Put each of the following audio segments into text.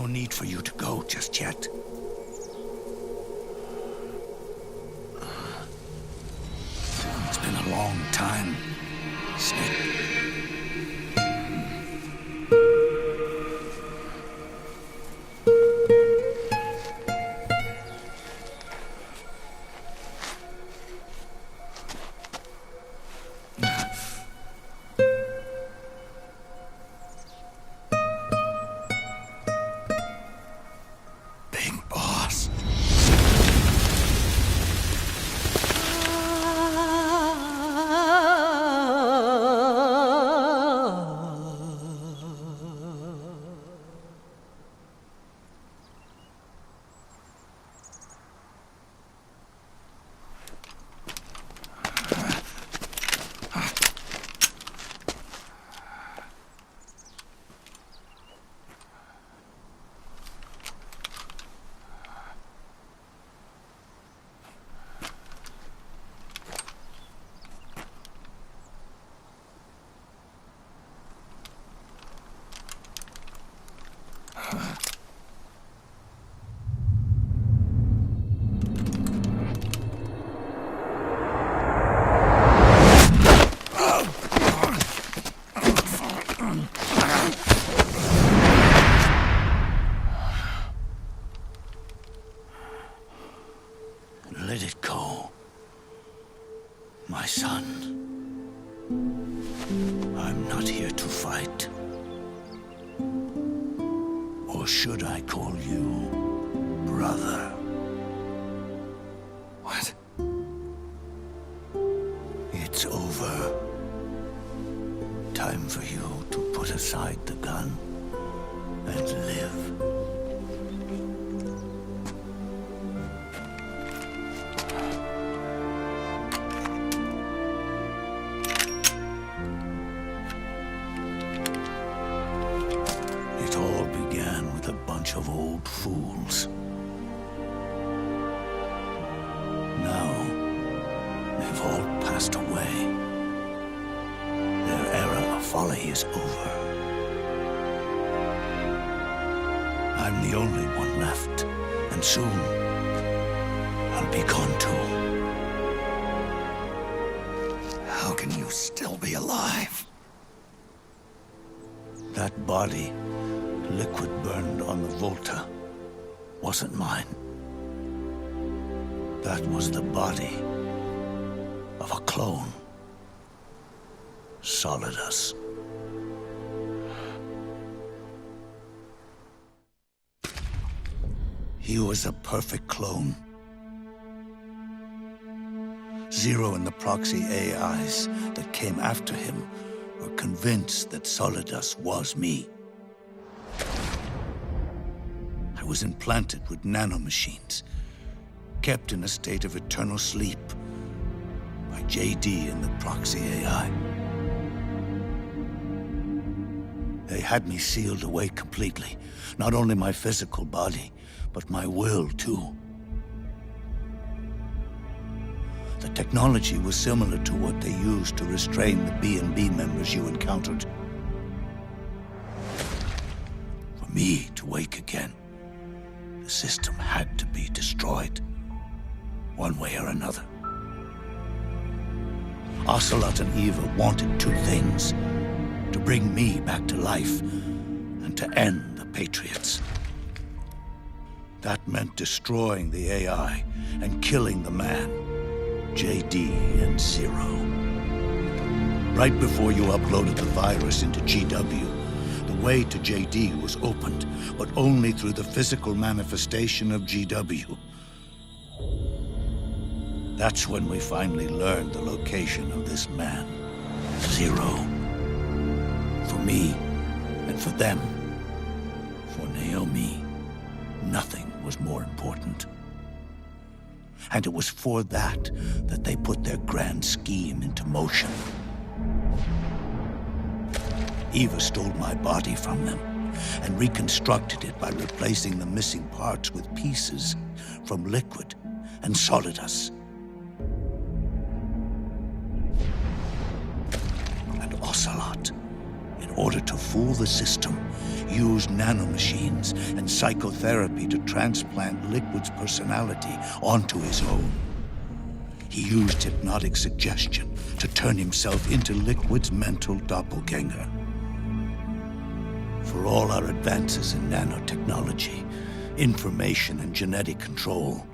need for you to go just yet. It's been a long time, Snake. Let it go, my son. I'm not here to fight. Or should I call you brother? What? It's over. Time for you to put aside the gun and live. It all began with a bunch of old fools. Now, they've all passed away. Their era of folly is over. I'm the only one left, and soon I'll be gone too. How can you still be alive? That body, liquid burned on the Volta, wasn't mine. That was the body of a clone. Solidus. He was a perfect clone. Zero and the proxy AIs that came after him were convinced that Solidus was me. I was implanted with nanomachines, kept in a state of eternal sleep by JD and the proxy AI. They had me sealed away completely, not only my physical body, but my will too. The technology was similar to what they used to restrain the B&B members you encountered. For me to wake again, the system had to be destroyed, one way or another. Ocelot and Eva wanted two things: to bring me back to life and to end the Patriots. That meant destroying the AI and killing the man, JD and Zero. Right before you uploaded the virus into GW, the way to JD was opened, but only through the physical manifestation of GW. That's when we finally learned the location of this man, Zero. For me, and for them, for Naomi, nothing was more important. And it was for that they put their grand scheme into motion. Eva stole my body from them and reconstructed it by replacing the missing parts with pieces from Liquid and Solidus. And Ocelot, in order to fool the system, used nanomachines and psychotherapy to transplant Liquid's personality onto his own. He used hypnotic suggestion to turn himself into Liquid's mental doppelganger. For all our advances in nanotechnology, information and genetic control,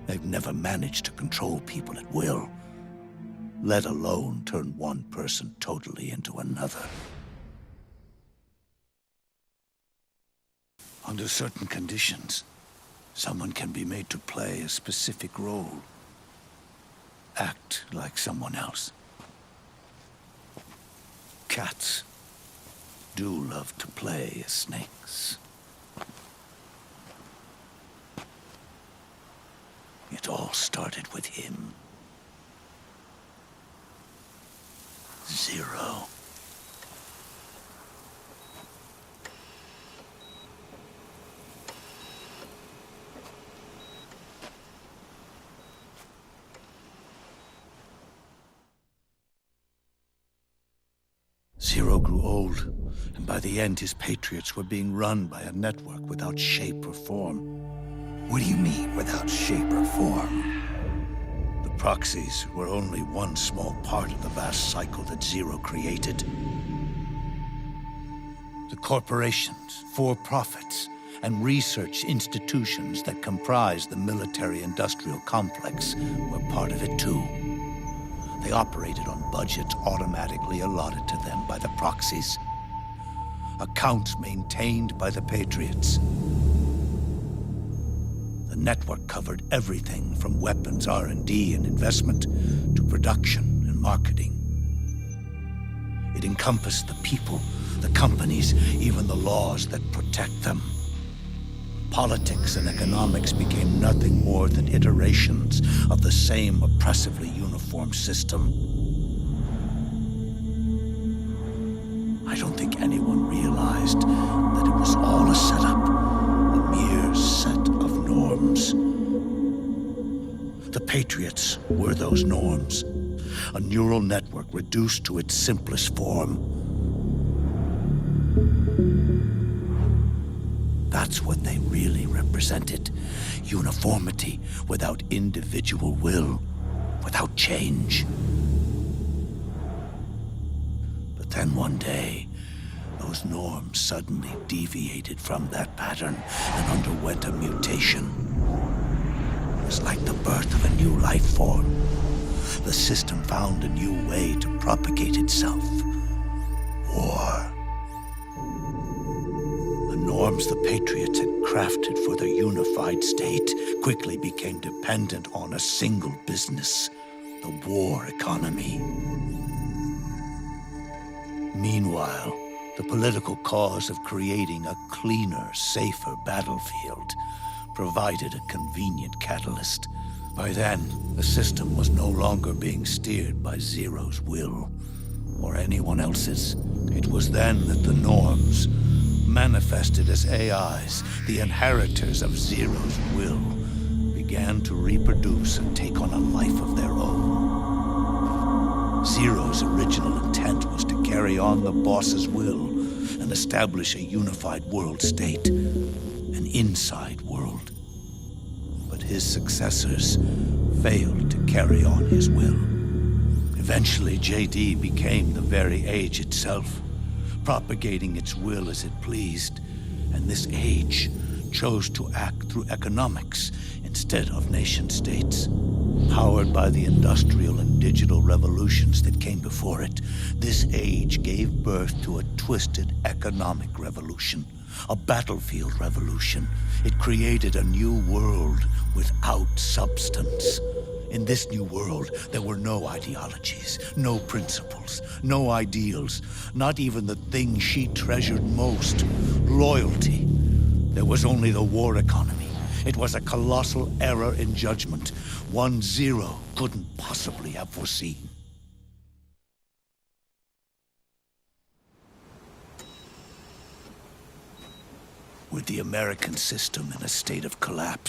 they've never managed to control people at will, let alone turn one person totally into another. Under certain conditions, someone can be made to play a specific role, act like someone else. Cats do love to play as snakes. It all started with him. Zero. Zero grew old, and by the end his Patriots were being run by a network without shape or form. What do you mean, without shape or form? The proxies were only one small part of the vast cycle that Zero created. The corporations, for-profits, and research institutions that comprise the military-industrial complex were part of it too. They operated on budgets automatically allotted to them by the proxies. Accounts maintained by the Patriots. The network covered everything from weapons R&D and investment to production and marketing. It encompassed the people, the companies, even the laws that protect them. Politics and economics became nothing more than iterations of the same oppressively uniform system. I don't think anyone realized that it was all a setup, a mere set of norms. The Patriots were those norms, a neural network reduced to its simplest form. That's what they really represented. Uniformity without individual will, without change. But then one day, those norms suddenly deviated from that pattern and underwent a mutation. It was like the birth of a new life form. The system found a new way to propagate itself. War. Norms the Patriots had crafted for their unified state quickly became dependent on a single business, the war economy. Meanwhile, the political cause of creating a cleaner, safer battlefield provided a convenient catalyst. By then, the system was no longer being steered by Zero's will, or anyone else's. It was then that the norms, manifested as AIs, the inheritors of Zero's will, began to reproduce and take on a life of their own. Zero's original intent was to carry on the boss's will and establish a unified world state, an inside world. But his successors failed to carry on his will. Eventually, JD became the very age itself, propagating its will as it pleased, and this age chose to act through economics instead of nation-states. Powered by the industrial and digital revolutions that came before it, this age gave birth to a twisted economic revolution, a battlefield revolution. It created a new world without substance. In this new world, there were no ideologies, no principles, no ideals, not even the thing she treasured most, loyalty. There was only the war economy. It was a colossal error in judgment, one Zero couldn't possibly have foreseen. With the American system in a state of collapse,